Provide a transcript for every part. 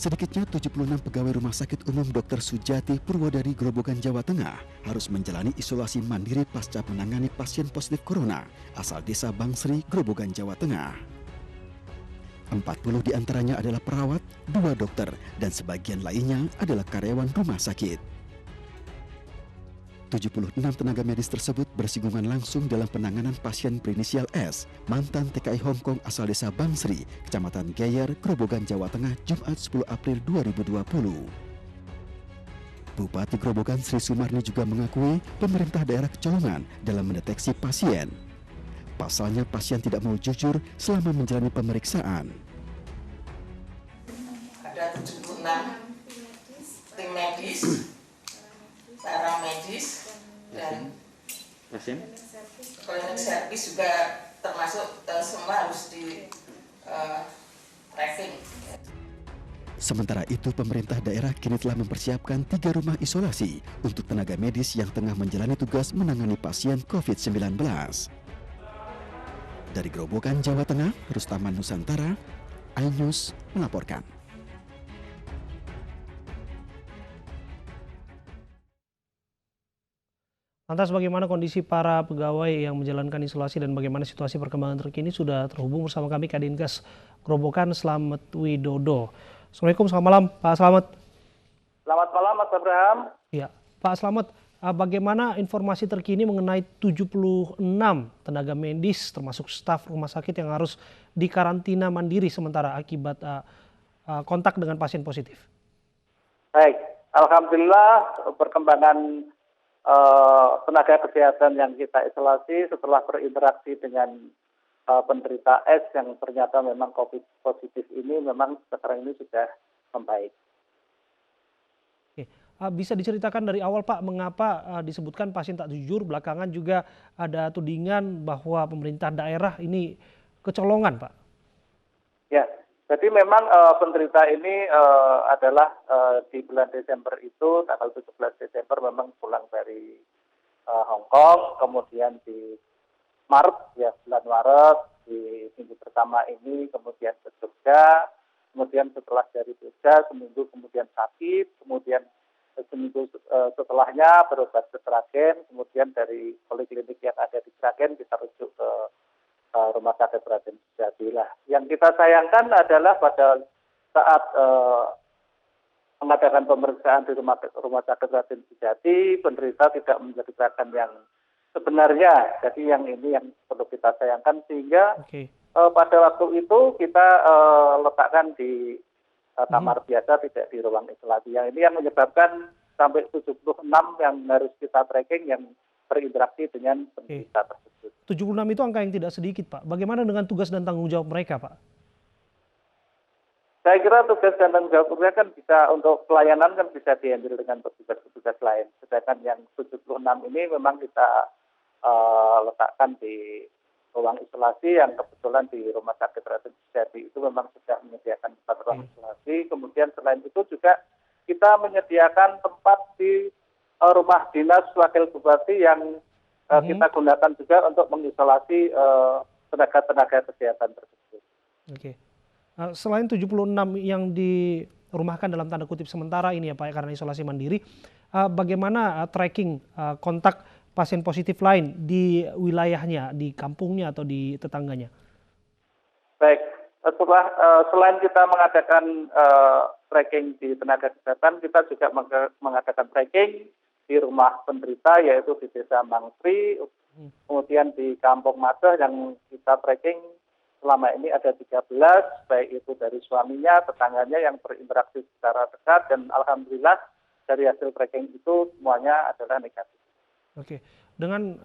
Sedikitnya 76 pegawai Rumah Sakit Umum Dr. Sujati Purwodadi Grobogan, Jawa Tengah harus menjalani isolasi mandiri pasca menangani pasien positif corona asal desa Bangsri, Grobogan, Jawa Tengah. 40 diantaranya adalah perawat, 2 dokter, dan sebagian lainnya adalah karyawan rumah sakit. 76 tenaga medis tersebut bersinggungan langsung dalam penanganan pasien berinisial S, mantan TKI Hong Kong asal desa Bangsri, Kecamatan Geyer, Grobogan, Jawa Tengah, Jumat 10 April 2020. Bupati Grobogan Sri Sumarni juga mengakui pemerintah daerah kecolongan dalam mendeteksi pasien. Pasalnya pasien tidak mau jujur selama menjalani pemeriksaan. Ada 76 tim medis, paramedis, dan cleaning service juga termasuk semua harus di tracking. Sementara itu, pemerintah daerah kini telah mempersiapkan 3 rumah isolasi untuk tenaga medis yang tengah menjalani tugas menangani pasien COVID-19. Dari Grobogan, Jawa Tengah, Rustaman Nusantara, iNews melaporkan. Lantas bagaimana kondisi para pegawai yang menjalankan isolasi dan bagaimana situasi perkembangan terkini, sudah terhubung bersama kami Kadinkes Grobogan Slamet Widodo. Assalamualaikum, selamat malam Pak Slamet. Selamat malam Mas Abraham. Ya, Pak Slamet, bagaimana informasi terkini mengenai 76 tenaga medis termasuk staf rumah sakit yang harus dikarantina mandiri sementara akibat kontak dengan pasien positif? Baik, alhamdulillah perkembangan tenaga kesehatan yang kita isolasi setelah berinteraksi dengan penderita S yang ternyata memang COVID positif ini memang sekarang ini sudah membaik. Oke. Bisa diceritakan dari awal Pak, mengapa disebutkan pasien tak jujur, belakangan juga ada tudingan bahwa pemerintah daerah ini kecolongan Pak? Ya, jadi memang penderita ini adalah di bulan Desember itu, tanggal 17 Desember memang pulang dari Hong Kong, kemudian di Maret, ya bulan Maret, di minggu pertama ini kemudian ke Jogja, kemudian setelah dari Jogja seminggu kemudian sakit, kemudian seminggu setelahnya berobat ke Sragen, kemudian dari poliklinik yang ada di Sragen kita rujuk ke Rumah Sakit Raden Sujati. Yang kita sayangkan adalah pada saat mengadakan pemeriksaan di Rumah Sakit Raden Sujati, penderita tidak menceritakan yang sebenarnya. Jadi yang ini yang perlu kita sayangkan, sehingga pada waktu itu kita letakkan di kamar biasa, tidak di ruang isolasi. Yang ini yang menyebabkan sampai 76 yang harus kita tracking yang berinteraksi dengan penderita tersebut. 76 itu angka yang tidak sedikit Pak. Bagaimana dengan tugas dan tanggung jawab mereka Pak? Saya kira tugas dan tanggung jawab mereka kan bisa untuk pelayanan kan bisa diambil dengan petugas-petugas lain. Sedangkan yang 76 ini memang kita letakkan di ruang isolasi yang kebetulan di Rumah Sakit Raden Sujati itu memang sudah menyediakan 4 ruang isolasi. Kemudian selain itu juga kita menyediakan tempat di rumah dinas wakil bupati yang kita gunakan juga untuk mengisolasi tenaga-tenaga kesehatan tersebut. Oke. Selain 76 yang dirumahkan dalam tanda kutip sementara ini ya Pak, karena isolasi mandiri, bagaimana tracking kontak pasien positif lain di wilayahnya, di kampungnya atau di tetangganya? Baik, selain kita mengadakan tracking di tenaga kesehatan, kita juga mengadakan tracking di rumah penderita, yaitu di Desa Bangsri, kemudian di Kampung Madeh yang kita tracking selama ini ada 13, baik itu dari suaminya, tetangganya yang berinteraksi secara dekat, dan alhamdulillah dari hasil tracking itu semuanya adalah negatif. Oke, dengan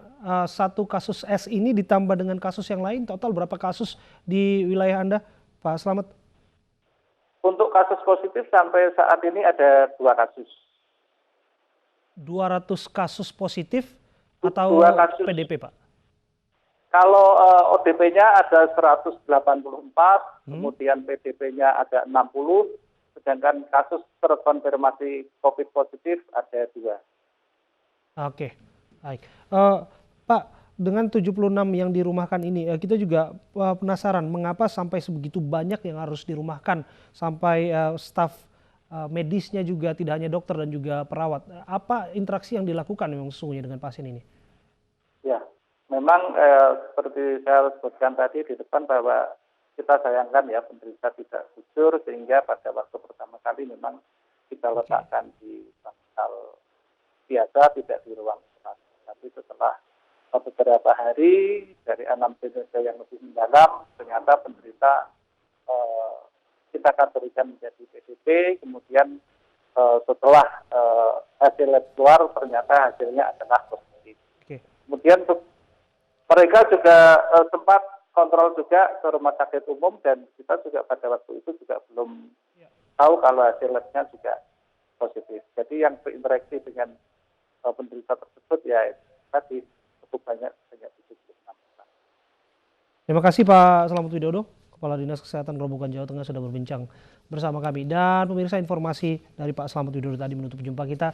satu kasus S ini ditambah dengan kasus yang lain, total berapa kasus di wilayah Anda, Pak Slamet? Untuk kasus positif sampai saat ini ada 2 kasus. 200 kasus positif atau PDP, Pak? Kalau ODP-nya ada 184, kemudian PDP-nya ada 60, sedangkan kasus terkonfirmasi COVID positif ada 2. Oke, baik. Pak, dengan 76 yang dirumahkan ini, kita juga penasaran mengapa sampai sebegitu banyak yang harus dirumahkan, sampai staf medisnya juga tidak hanya dokter dan juga perawat. Apa interaksi yang dilakukan memang sesungguhnya dengan pasien ini? Ya, memang seperti saya sebutkan tadi di depan bahwa kita sayangkan ya penderita tidak jujur sehingga pada waktu pertama kali memang kita letakkan di hospital biasa, tidak di ruang isolasi. Tapi setelah beberapa hari dari anamnesa yang lebih mendalam, ternyata penderita kita kategorikan menjadi PDP, kemudian setelah hasil lab keluar ternyata hasilnya adalah positif. Kemudian mereka juga sempat kontrol juga ke rumah sakit umum dan kita juga pada waktu itu juga belum tahu kalau hasil labnya juga positif. Jadi yang berinteraksi dengan penderita tersebut ya tadi cukup banyak 76. Terima kasih Pak Slamet Widodo, Kepala Dinas Kesehatan Grobogan Jawa Tengah sudah berbincang bersama kami. Dan pemirsa, informasi dari Pak Slamet Widodo tadi menutup jumpa kita.